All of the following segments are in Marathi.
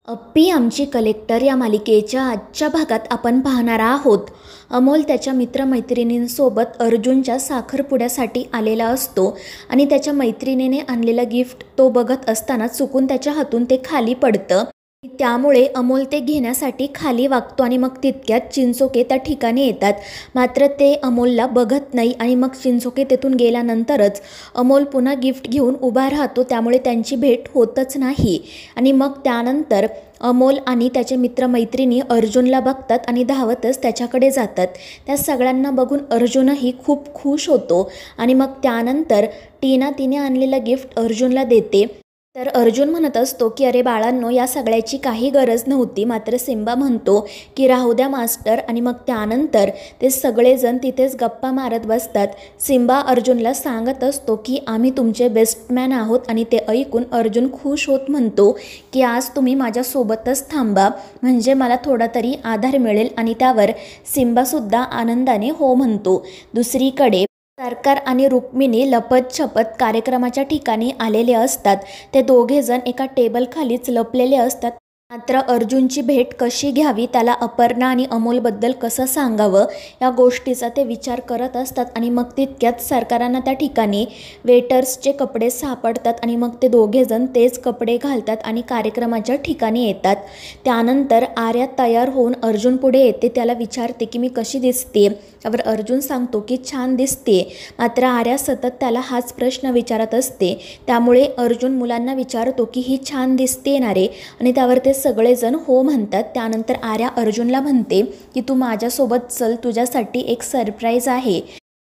अप्पी आमची कलेक्टर या मालिकेच्या आजच्या भागात आपण पाहणार आहोत. अमोल त्याच्या मित्रमैत्रिणींसोबत अर्जुनच्या साखरपुड्यासाठी आलेला असतो आणि त्याच्या मैत्रिणीने आणलेलं गिफ्ट तो बघत असताना चुकून त्याच्या हातून ते खाली पडतं. त्यामुळे अमोल ते घेण्यासाठी खाली वागतो आणि मग तितक्यात चिंचोके त्या ठिकाणी येतात. मात्र ते अमोलला बघत नाही आणि मग चिंचोके तेथून गेल्यानंतरच अमोल पुन्हा गिफ्ट घेऊन उभा राहतो. त्यामुळे त्यांची भेट होतच नाही आणि मग त्यानंतर अमोल आणि त्याचे मित्रमैत्रिणी अर्जुनला बघतात आणि धावतच त्याच्याकडे जातात. त्या सगळ्यांना बघून अर्जुनही खूप खुश होतो आणि मग त्यानंतर टीना तिने आणलेलं गिफ्ट अर्जुनला देते. तर अर्जुन म्हणत असतो की अरे बाळांनो, या सगळ्याची काही गरज नव्हती. मात्र सिम्बा म्हणतो की राहू द्या मास्टर आणि मग त्यानंतर ते सगळेजण तिथेच गप्पा मारत बसतात. सिम्बा अर्जुनला सांगत असतो की आम्ही तुमचे बेस्टमॅन आहोत आणि ते ऐकून अर्जुन खुश होत म्हणतो की आज तुम्ही माझ्यासोबतच थांबा म्हणजे मला थोडा तरी आधार मिळेल आणि त्यावर सिम्बासुद्धा आनंदाने हो म्हणतो. दुसरीकडे सरकार आणि रुक्मिणी लपत-छपत कार्यक्रमाच्या ठिकाणी आलेले असतात. ते दोघेजण एका टेबलखालीच लपलेले असतात. मात्र अर्जुनची भेट कशी घ्यावी, त्याला अपर्णा आणि अमोलबद्दल कसं सांगावं या गोष्टीचा ते विचार करत असतात. आणि मग तितक्यात सरकारांना त्या ठिकाणी वेटर्सचे कपडे सापडतात आणि मग ते दोघेजण तेच कपडे घालतात आणि कार्यक्रमाच्या ठिकाणी येतात. त्यानंतर आर्या तयार होऊन अर्जुन पुढे येते. त्याला विचारते की मी कशी दिसते. त्यावर अर्जुन सांगतो की छान दिसते. मात्र आर्या सतत त्याला हाच प्रश्न विचारत असते. त्यामुळे अर्जुन मुलांना विचारतो की ही छान दिसते ना रे, आणि त्यावर ते सगळेजण हो म्हणतात. त्यानंतर आर्या अर्जुनला म्हणते की तू माझ्यासोबत चल, तुझ्यासाठी एक सरप्राईज आहे.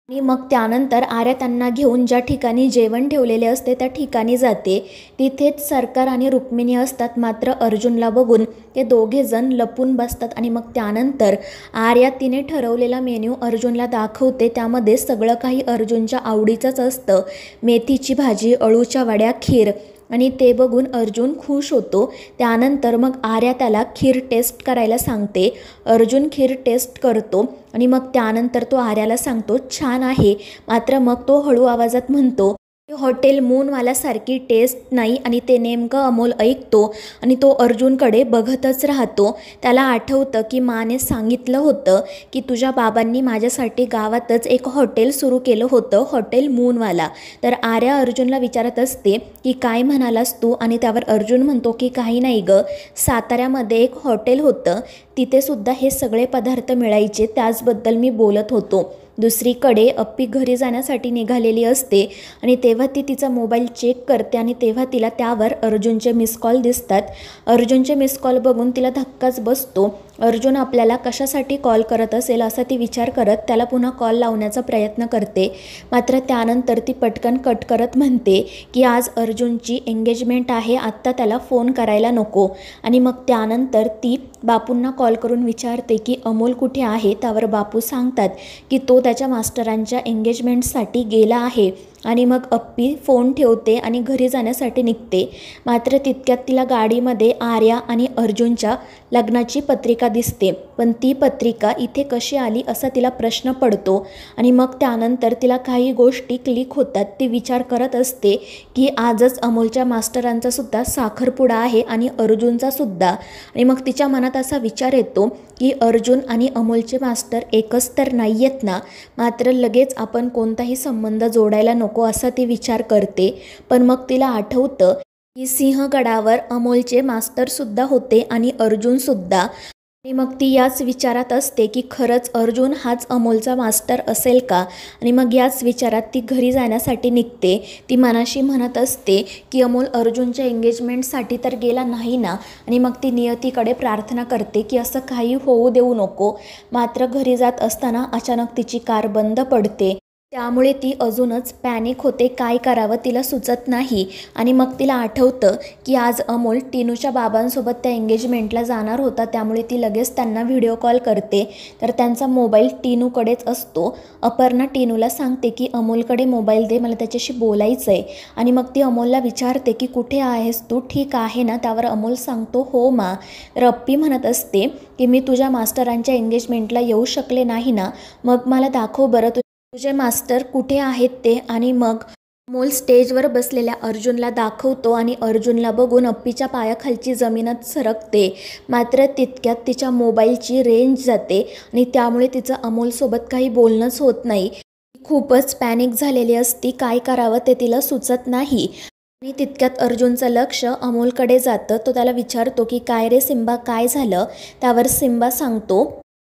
आणि मग त्यानंतर आर्या त्यांना घेऊन ज्या ठिकाणी जेवण ठेवलेले असते त्या ठिकाणी जाते. तिथेच सरकार आणि रुक्मिणी असतात. मात्र अर्जुनला बघून ते दोघेजण लपून बसतात आणि मग त्यानंतर आर्या तिने ठरवलेला मेन्यू अर्जुनला दाखवते. त्यामध्ये सगळं काही अर्जुनच्या आवडीचंच असतं. मेथीची भाजी, अळूच्या वड्या, खीर, आणि ते बघून अर्जुन खुश होतो. त्यानंतर मग आर्या त्याला खीर टेस्ट करायला सांगते. अर्जुन खीर टेस्ट करतो आणि मग त्यानंतर तो आर्याला सांगतो छान आहे. मात्र मग तो हळू आवाजात म्हणतो हॉटेल मूनवाल्यासारखी टेस्ट नाही. आणि ते नेमकं अमोल ऐकतो आणि तो अर्जुनकडे बघतच राहतो. त्याला आठवतं की माने सांगितलं होतं की तुझ्या बाबांनी माझ्यासाठी गावातच एक हॉटेल सुरू केलं होतं, हॉटेल मूनवाला. तर आर्या अर्जुनला विचारत असते की काय म्हणालास तू, आणि त्यावर अर्जुन म्हणतो की काही नाही ग, साताऱ्यामध्ये एक हॉटेल होतं, तिथेसुद्धा हे सगळे पदार्थ मिळायचे, त्याचबद्दल मी बोलत होतो. दुसरीकडे अप्पी घरी जाण्यासाठी निघालेली असते आणि तेव्हा ती तिचा मोबाईल चेक करते आणि तेव्हा तिला त्यावर अर्जुनचे मिस कॉल दिसतात. अर्जुनचे मिस कॉल बघून तिला धक्काच बसतो. अर्जुन आपल्याला कशासाठी कॉल करत असेल असा ती विचार करत त्याला पुन्हा कॉल लावण्याचा प्रयत्न करते. मात्र त्यानंतर ती पटकन कट करत म्हणते की आज अर्जुनची एंगेजमेंट आहे, आत्ता त्याला फोन करायला नको. आणि मग त्यानंतर ती बापूंना कॉल करून विचारते की अमोल कुठे आहे. त्यावर बापू सांगतात की तो त्याच्या मास्टरांच्या एंगेजमेंटसाठी गेला आहे. आणि मग अप्पी फोन ठेवते आणि घरी जाण्यासाठी निघते. मात्र तितक्यात तिला गाडीमध्ये आर्या आणि अर्जुनच्या लग्नाची पत्रिका दिसते. पण ती पत्रिका इथे कशी आली असा तिला प्रश्न पडतो. आणि मग त्यानंतर तिला काही गोष्टी क्लिक होतात. ती विचार करत असते की आजच अमोलच्या मास्टरांचा सुद्धा साखरपुडा आहे आणि अर्जुनचा सुद्धा. आणि मग तिच्या मनात असा विचार येतो की अर्जुन आणि अमोलचे मास्टर एकच तर नाही आहेत ना, मात्र लगेच आपण कोणताही संबंध जोडायला नको असा ती विचार करते. पण मग तिला आठवतं की सिंहगडावर अमोलचे मास्टरसुद्धा होते आणि अर्जुनसुद्धा. आणि मग ती याच विचारात असते की खरंच अर्जुन हाच अमोलचा मास्टर असेल का. आणि मग याच विचारात ती घरी जाण्यासाठी निघते. ती मनाशी म्हणत असते की अमोल अर्जुनच्या एंगेजमेंटसाठी तर गेला नाही ना. आणि मग ती नियतीकडे प्रार्थना करते की असं काही होऊ देऊ नको. मात्र घरी जात असताना अचानक तिची कार बंद पडते. त्यामुळे ती अजूनच पॅनिक होते. काय करावं तिला सुचत नाही. आणि मग तिला आठवतं की आज अमोल टीनूच्या बाबांसोबत त्या एंगेजमेंटला जाणार होता. त्यामुळे ती लगेच त्यांना व्हिडिओ कॉल करते. तर त्यांचा मोबाईल टीनूकडेच असतो. अपर्णा टीनूला सांगते की अमोलकडे मोबाईल दे, मला त्याच्याशी बोलायचं आहे. आणि मग ती अमोलला विचारते की कुठे आहेस तू, ठीक आहे ना. त्यावर अमोल सांगतो हो मा. तर अप्पी म्हणत असते की मी तुझ्या मास्टरांच्या एंगेजमेंटला येऊ शकले नाही ना, मग मला दाखव बरं तुझे मास्टर कुठे आहेत ते. आणि मग अमोल स्टेजवर बसलेल्या अर्जुनला दाखवतो आणि अर्जुनला बघून अप्पीच्या पायाखालची जमीनच सरकते. मात्र तितक्यात तिच्या मोबाईलची रेंज जाते आणि त्यामुळे तिचं अमोलसोबत काही बोलणंच होत नाही. खूपच पॅनिक झालेली असती, काय करावं ते तिला सुचत नाही. आणि तितक्यात अर्जुनचं लक्ष अमोलकडे जातं. तो त्याला विचारतो की काय रे सिम्बा, काय झालं? त्यावर सिम्बा सांगतो,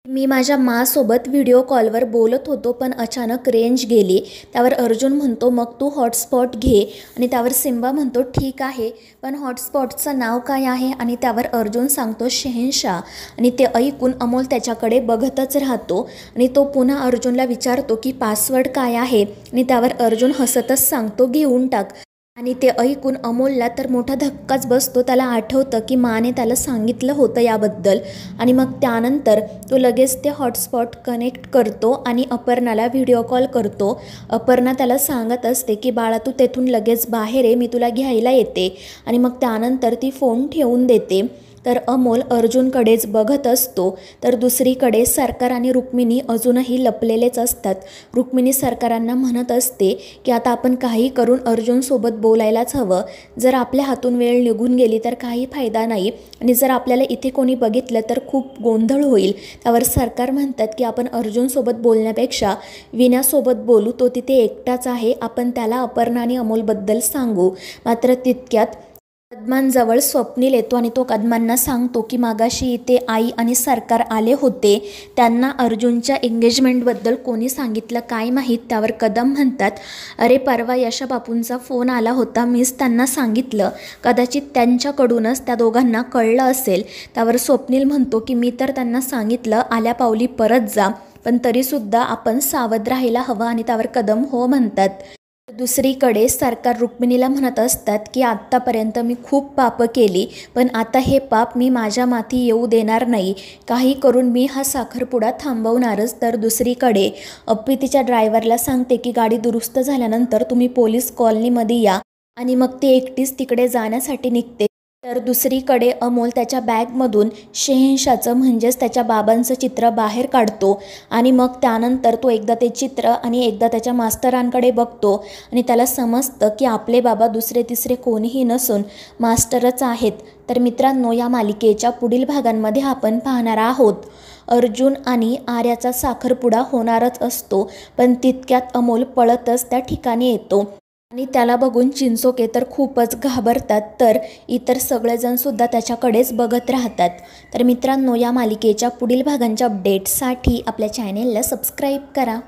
मी माझ्या मासोबत व्हिडिओ कॉलवर बोलत होतो पण अचानक रेंज गेली. त्यावर अर्जुन म्हणतो मग तू हॉटस्पॉट घे. आणि त्यावर सिम्बा म्हणतो ठीक आहे, पण हॉटस्पॉटचं नाव काय आहे? आणि त्यावर अर्जुन सांगतो शहेनशाह. आणि ते ऐकून अमोल त्याच्याकडे बघतच राहतो आणि तो पुन्हा अर्जुनला विचारतो की पासवर्ड काय आहे? आणि त्यावर अर्जुन हसतच सांगतो घेऊन टाक. आणि ते ऐकून अमोलला तर मोठा धक्काच बसतो. त्याला आठवतं की माने त्याला सांगितलं होतं याबद्दल. आणि मग त्यानंतर तो लगेच ते हॉटस्पॉट कनेक्ट करतो आणि अपर्णाला व्हिडिओ कॉल करतो. अपर्णा त्याला सांगत असते की बाळा तू तेथून लगेच बाहेर ये, मी तुला घ्यायला येते. आणि मग त्यानंतर ती फोन ठेवून देते. तर अमोल अर्जुनकडेच बघत असतो. तर दुसरीकडे सरकार आणि रुक्मिणी अजूनही लपलेलेच असतात. रुक्मिणी सरकारांना म्हणत असते की आता आपण काही करून अर्जुनसोबत बोलायलाच हवं. जर आपल्या हातून वेळ निघून गेली तर काही फायदा नाही आणि जर आपल्याला इथे कोणी बघितलं तर खूप गोंधळ होईल. त्यावर सरकार म्हणतात की आपण अर्जुनसोबत बोलण्यापेक्षा विनासोबत बोलू, तो तिथे एकटाच आहे, आपण त्याला अपर्णा आणि अमोलबद्दल सांगू. मात्र तितक्यात कदमांजवळ स्वप्नील येतो आणि तो कदमांना सांगतो की मागाशी इथे आई आणि सरकार आले होते, त्यांना अर्जुनच्या एंगेजमेंटबद्दल कोणी सांगितलं काय माहीत. त्यावर कदम म्हणतात अरे परवा यशा बापूंचा फोन आला होता, मीच त्यांना सांगितलं, कदाचित त्यांच्याकडूनच त्या दोघांना कळलं असेल. त्यावर स्वप्नील म्हणतो की मी तर त्यांना सांगितलं आल्या पावली परत जा, पण तरीसुद्धा आपण सावध राहायला हवं. आणि त्यावर कदम हो म्हणतात. दुसरीकडे सरकार रुक्मिणीला म्हणत असतात की आत्तापर्यंत मी खूप पापं केली, पण आता हे पाप मी माझ्या माथी येऊ देणार नाही, काही करून मी हा साखरपुडा थांबवणारच. तर दुसरीकडे अप्पी तिच्या ड्रायव्हरला सांगते की गाडी दुरुस्त झाल्यानंतर तुम्ही पोलीस कॉलनीमध्ये या. आणि मग ती एकटीच तिकडे जाण्यासाठी निघते. तर दुसरीकडे अमोल त्याच्या बॅगमधून शहेनशाहचं म्हणजेच त्याच्या बाबांचं चित्र बाहेर काढतो. आणि मग त्यानंतर तो एकदा ते चित्र आणि एकदा त्याच्या मास्तरांकडे बघतो आणि त्याला समजतं की आपले बाबा दुसरे तिसरे कोणीही नसून मास्टरच आहेत. तर मित्रांनो, या मालिकेच्या पुढील भागांमध्ये आपण पाहणार आहोत अर्जुन आणि आर्याचा साखरपुडा होणारच असतो, पण तितक्यात अमोल पळतच त्या ठिकाणी येतो आणि त्याला बघून चिंचोके तर खूपच घाबरतात. तर इतर सगळेजणसुद्धा त्याच्याकडेच बघत राहतात. तर मित्रांनो, या मालिकेच्या पुढील भागांच्या अपडेट्ससाठी आपल्या चॅनेलला सबस्क्राईब करा.